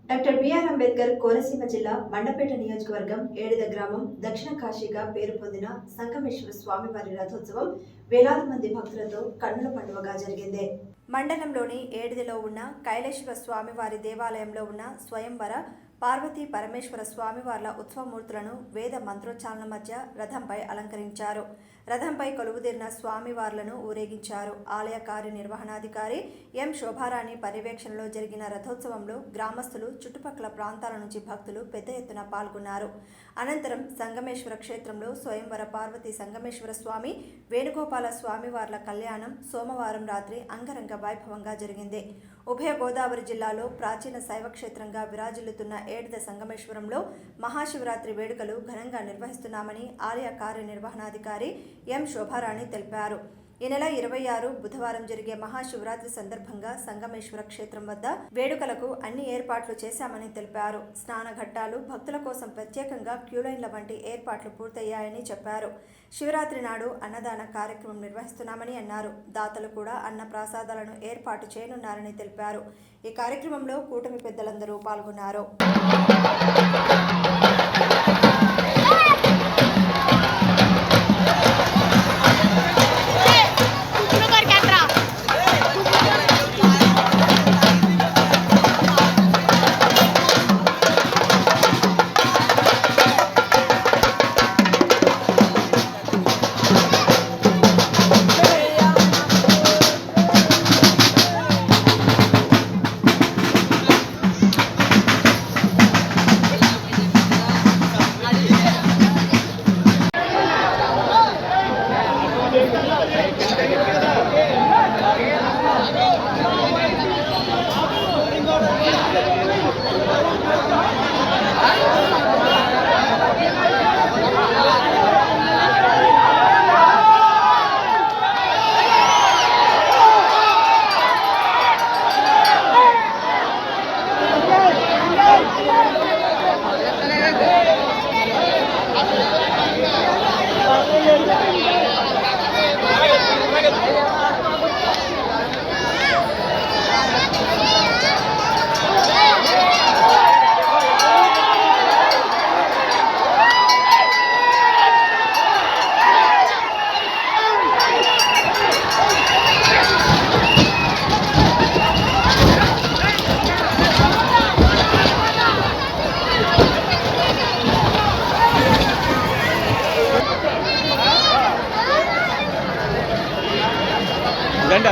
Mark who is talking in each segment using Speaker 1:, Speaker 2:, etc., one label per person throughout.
Speaker 1: Doctor BR Ambedkar Konaseema జిల్లా మండపేట నియోజకవర్గం ఏడిద గ్రామం దక్షిణ కాశీగా పేరు పొందిన సంగమేశ్వర స్వామివారి రథోత్సవం వేలాది మంది భక్తులతో కన్నుల పండుగగా జరిగింది. మండలంలోని ఏడిదిలో ఉన్న కైలేశ్వర స్వామివారి దేవాలయంలో ఉన్న స్వయంవర పార్వతీ పరమేశ్వర స్వామివార్ల ఉత్సవమూర్తులను వేద మంత్రోచ్చారణ మధ్య రథంపై అలంకరించారు. రథంపై కొలువుదీరిన స్వామివార్లను ఊరేగించారు. ఆలయ కార్యనిర్వహణాధికారి ఎం శోభారాణి పర్యవేక్షణలో జరిగిన రథోత్సవంలో గ్రామస్తులు, చుట్టుపక్కల ప్రాంతాల నుంచి భక్తులు పెద్ద ఎత్తున పాల్గొన్నారు. అనంతరం సంగమేశ్వర క్షేత్రంలో స్వయంవర పార్వతీ సంగమేశ్వర స్వామి, వేణుగోపాల స్వామివార్ల కళ్యాణం సోమవారం రాత్రి అంగరంగ వైభవంగా జరిగింది. ఉభయ గోదావరి జిల్లాలో ప్రాచీన శైవక్షేత్రంగా విరాజిల్లుతున్న ఏడిద సంగమేశ్వరంలో మహాశివరాత్రి వేడుకలు ఘనంగా నిర్వహిస్తున్నామని ఆలయ కార్యనిర్వహణాధికారి ఎం శోభారాణి తెలిపారు. ఈ నెల 26 బుధవారం జరిగే మహాశివరాత్రి సందర్భంగా సంగమేశ్వర క్షేత్రం వద్ద వేడుకలకు అన్ని ఏర్పాట్లు చేశామని తెలిపారు. స్నాన ఘట్టాలు, భక్తుల కోసం ప్రత్యేకంగా క్యూలైన్ల వంటి ఏర్పాట్లు పూర్తయ్యాయని చెప్పారు. శివరాత్రి నాడు అన్నదాన కార్యక్రమం నిర్వహిస్తున్నామని అన్నారు. దాతలు కూడా అన్న ప్రసాదాలను ఏర్పాటు చేయనున్నారని తెలిపారు. ఈ కార్యక్రమంలో కూటమి పెద్దలందరూ పాల్గొన్నారు.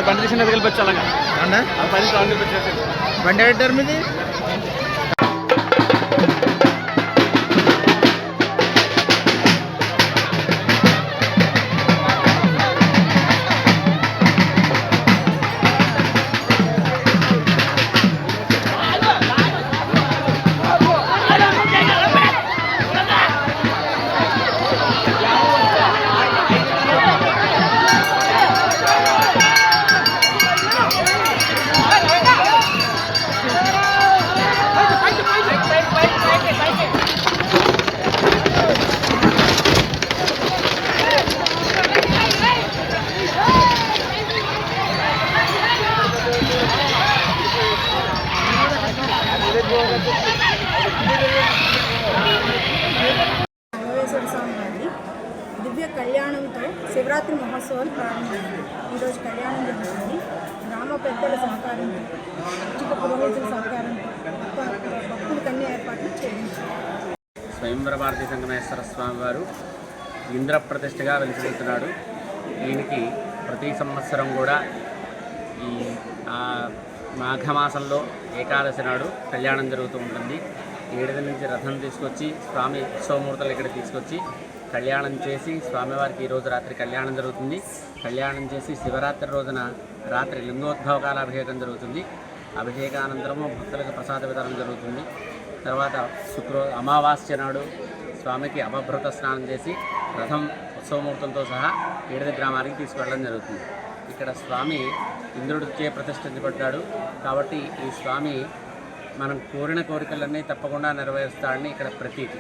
Speaker 2: బండి తీసిన కలిపొచ్చాలంగా బండి ఎడిటర్ మీది
Speaker 3: దివ్య కళ్యాణంతో శివరాత్రి మహోత్సవాలు ప్రారంభమైంది. ఈరోజు కళ్యాణం జరుగుతుంది. గ్రామ పెద్దల సహకారంతో, ఉచిత పురోహితుల సహకారంతో భక్తులకు అన్ని ఏర్పాట్లు చేయించారు.
Speaker 4: స్వయంవర భారతీ సంగమేశ్వర స్వామి వారు ఇంద్రప్రతిష్ఠగా వెలిసిపోతున్నాడు. దీనికి ప్రతి సంవత్సరం కూడా ఈ మాఘమాసంలో ఏకాదశి నాడు కళ్యాణం జరుగుతూ ఉంటుంది. ఏడిది నుంచి రథం తీసుకొచ్చి స్వామి ఉత్సవమూర్తులు ఇక్కడ తీసుకొచ్చి కళ్యాణం చేసి స్వామివారికి ఈరోజు రాత్రి కళ్యాణం జరుగుతుంది. కళ్యాణం చేసి శివరాత్రి రోజున రాత్రి లింగోద్భవకాల అభిషేకం జరుగుతుంది. అభిషేకానంతరము భక్తులకు ప్రసాద వితరణ జరుగుతుంది. తర్వాత అమావాస్య నాడు స్వామికి అపభృత స్నానం చేసి రథం ఉత్సవమూర్తులతో సహా ఏడిది గ్రామానికి తీసుకువెళ్ళడం జరుగుతుంది. ఇక్కడ స్వామి ఇంద్రుడిచే ప్రతిష్ఠించబడ్డాడు కాబట్టి ఈ స్వామి మనం కోరిన కోరికలన్నీ తప్పకుండా నెరవేరుస్తాడని ఇక్కడ ప్రతీతి.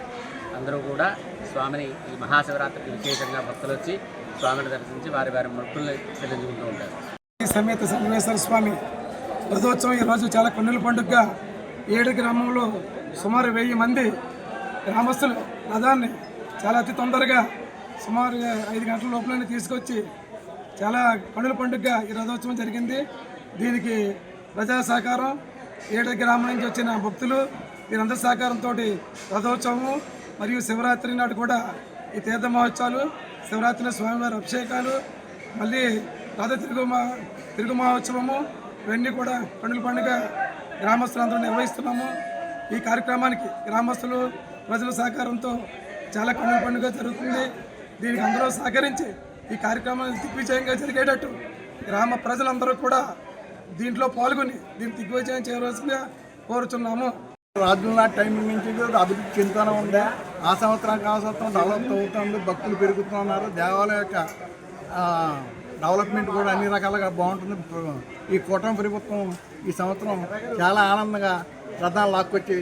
Speaker 4: అందరూ కూడా స్వామిని ఈ మహాశివరాత్రికి విశేషంగా భక్తులు వచ్చి స్వామిని దర్శించి వారి వారి మొక్కుల్ని చెల్లించుకుంటూ ఉంటారు.
Speaker 5: సమేత సంగమేశ్వర స్వామి రథోత్సవం ఈరోజు చాలా కన్నుల పండుగగా ఏడు గ్రామంలో సుమారు 1000 మంది గ్రామస్తులు రథాన్ని చాలా అతి తొందరగా సుమారు 5 గంటల లోపలనే తీసుకొచ్చి చాలా కనుల పండుగగా ఈ రథోత్సవం జరిగింది. దీనికి ప్రజా సహకారం, ఏడు గ్రామం నుంచి వచ్చిన భక్తులు వీరందరి సహకారంతో రథోత్సవము మరియు శివరాత్రి నాడు కూడా ఈ తీర్థ మహోత్సవాలు, శివరాత్రి స్వామివారి అభిషేకాలు, మళ్ళీ రథ తిరుగు మహోత్సవము ఇవన్నీ కూడా కనుల పండుగ గ్రామస్తులందరూ నిర్వహిస్తున్నాము. ఈ కార్యక్రమానికి గ్రామస్తులు ప్రజల సహకారంతో చాలా కనుల పండుగ జరుగుతుంది. దీనికి అందరూ సహకరించి ఈ కార్యక్రమాన్ని దిగ్విజయంగా జరిగేటట్టు గ్రామ ప్రజలందరూ కూడా దీంట్లో పాల్గొని దీన్ని దిగ్విజయం చేయవలసిందిగా కోరుచున్నాము.
Speaker 6: రాజుల టైమింగ్ నుంచి అభివృద్ధి చెందుతూనే ఉంది. ఆ సంవత్సరానికి ఆ సంవత్సరం డెవలప్ అవుతుంది, భక్తులు పెరుగుతున్నారు, దేవాలయం యొక్క డెవలప్మెంట్ కూడా అన్ని రకాలుగా బాగుంటుంది. ఈ కూటమి ప్రభుత్వం ఈ సంవత్సరం చాలా ఆనందంగా రథాలు లాక్కొచ్చి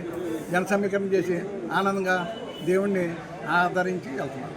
Speaker 6: జన సమీకరణ చేసి ఆనందంగా దేవుణ్ణి ఆదరించి వెళ్తున్నారు.